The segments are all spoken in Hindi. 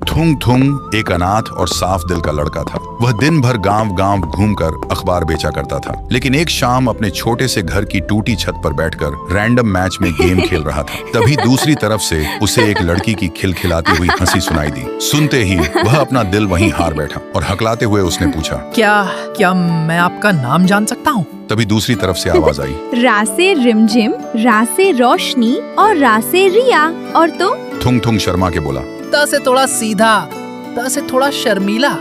थुंग थुंग एक अनाथ और साफ दिल का लड़का था। वह दिन भर गांव-गांव घूमकर अखबार बेचा करता था, लेकिन एक शाम अपने छोटे से घर की टूटी छत पर बैठकर रैंडम मैच में गेम खेल रहा था। तभी दूसरी तरफ से उसे एक लड़की की खिलखिलाती हुई हंसी सुनाई दी। सुनते ही वह अपना दिल वहीं हार बैठा और हकलाते हुए उसने पूछा, क्या मैं आपका नाम जान सकता हूँ? तभी दूसरी तरफ से आवाज आई, रा से रिमझिम, रा से रोशनी और रा से रिया। और तो थुंग थुंग शर्मा के बोला, त से थोड़ा सीधा, त से थोड़ा शर्मीला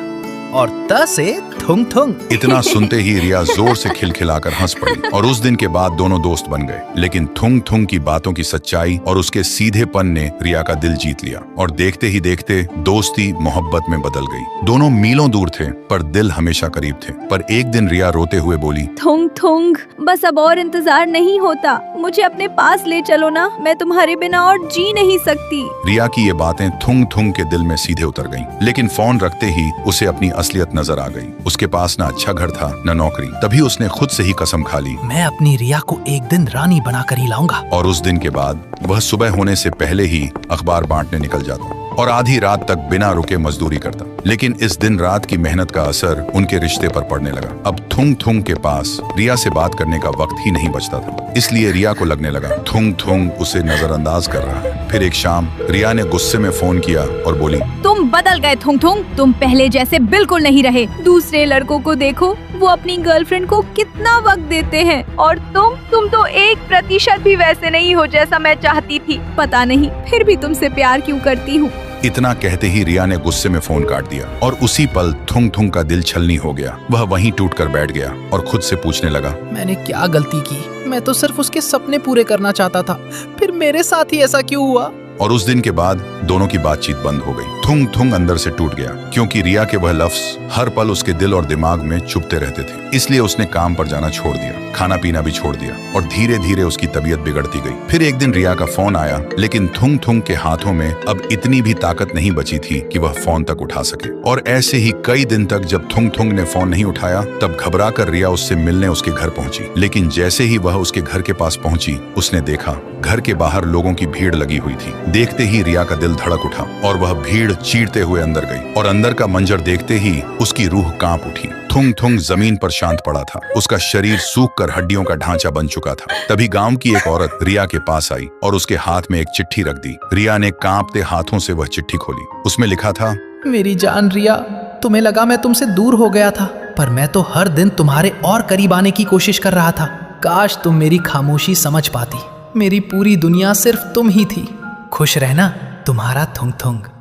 और त से थुंग थुंग। इतना सुनते ही रिया जोर से खिलखिलाकर हंस पड़ी और उस दिन के बाद दोनों दोस्त बन गए। लेकिन थुंग थुंग की बातों की सच्चाई और उसके सीधेपन ने रिया का दिल जीत लिया और देखते ही देखते दोस्ती मोहब्बत में बदल गई। दोनों मीलों दूर थे पर दिल हमेशा करीब थे। पर एक दिन रिया रोते हुए बोली, थुंग थुंग, बस अब और इंतजार नहीं होता, मुझे अपने पास ले चलो ना, मैं तुम्हारे बिना और जी नहीं सकती। रिया की ये बातें थुंग थुंग के दिल में सीधे उतर गईं। लेकिन फोन रखते ही उसे अपनी असलियत नजर आ गई। उसके पास न अच्छा घर था न नौकरी। तभी उसने खुद से ही कसम खा ली, मैं अपनी रिया को एक दिन रानी बनाकर ही लाऊंगा। और उस दिन के बाद वह सुबह होने से पहले ही अखबार बांटने निकल जाता और आधी रात तक बिना रुके मजदूरी करता। लेकिन इस दिन रात की मेहनत का असर उनके रिश्ते पर पड़ने लगा। अब थुंग थुंग के पास रिया से बात करने का वक्त ही नहीं बचता था। इसलिए रिया को लगने लगा थुंग थुंग उसे नजरअंदाज कर रहा है। फिर एक शाम रिया ने गुस्से में फोन किया और बोली, तुम बदल गए थुंग थुंग, तुम पहले जैसे बिल्कुल नहीं रहे। दूसरे लड़कों को देखो, वो अपनी गर्लफ्रेंड को कितना वक्त देते हैं, और तुम तो 1% भी वैसे नहीं हो जैसा मैं चाहती थी। पता नहीं फिर भी तुमसे प्यार क्यों करती हूँ। इतना कहते ही रिया ने गुस्से में फोन काट दिया और उसी पल थुंग थुंग का दिल छलनी हो गया। वह वहीं टूटकर बैठ गया और खुद से पूछने लगा, मैंने क्या गलती की? मैं तो सिर्फ उसके सपने पूरे करना चाहता था, फिर मेरे साथ ही ऐसा क्यों हुआ? और उस दिन के बाद दोनों की बातचीत बंद हो गई। थुंग थुंग अंदर से टूट गया क्योंकि रिया के वह लफ्ज हर पल उसके दिल और दिमाग में चुभते रहते थे। इसलिए उसने काम पर जाना छोड़ दिया, खाना पीना भी छोड़ दिया और धीरे धीरे उसकी तबीयत बिगड़ती गई। फिर एक दिन रिया का फोन आया, लेकिन थुंग थुंग के हाथों में अब इतनी भी ताकत नहीं बची थी कि वह फोन तक उठा सके। और ऐसे ही कई दिन तक जब थुंग थुंग ने फोन नहीं उठाया, तब घबरा कर रिया उससे मिलने उसके घर पहुंची। लेकिन जैसे ही वह उसके घर के पास पहुंची, उसने देखा घर के बाहर लोगों की भीड़ लगी हुई थी। देखते ही रिया का दिल धड़क उठा और वह भीड़ चीरते हुए अंदर गई और अंदर का मंजर देखते ही उसकी रूह कांप उठी। थुंग थुंग जमीन पर शांत पड़ा था, उसका शरीर सूख कर हड्डियों का ढांचा बन चुका था। तभी गांव की एक औरत रिया के पास आई और उसके हाथ में एक चिट्ठी रख दी। रिया ने कांपते हाथों से वह चिट्ठी खोली। उसमें लिखा था, मेरी जान रिया, तुम्हें लगा मैं तुमसे दूर हो गया था, पर मैं तो हर दिन तुम्हारे और करीब आने की कोशिश कर रहा था। काश तुम मेरी खामोशी समझ पाती। मेरी पूरी दुनिया सिर्फ तुम ही थी। खुश रहना, तुम्हारा थुंग थुंग।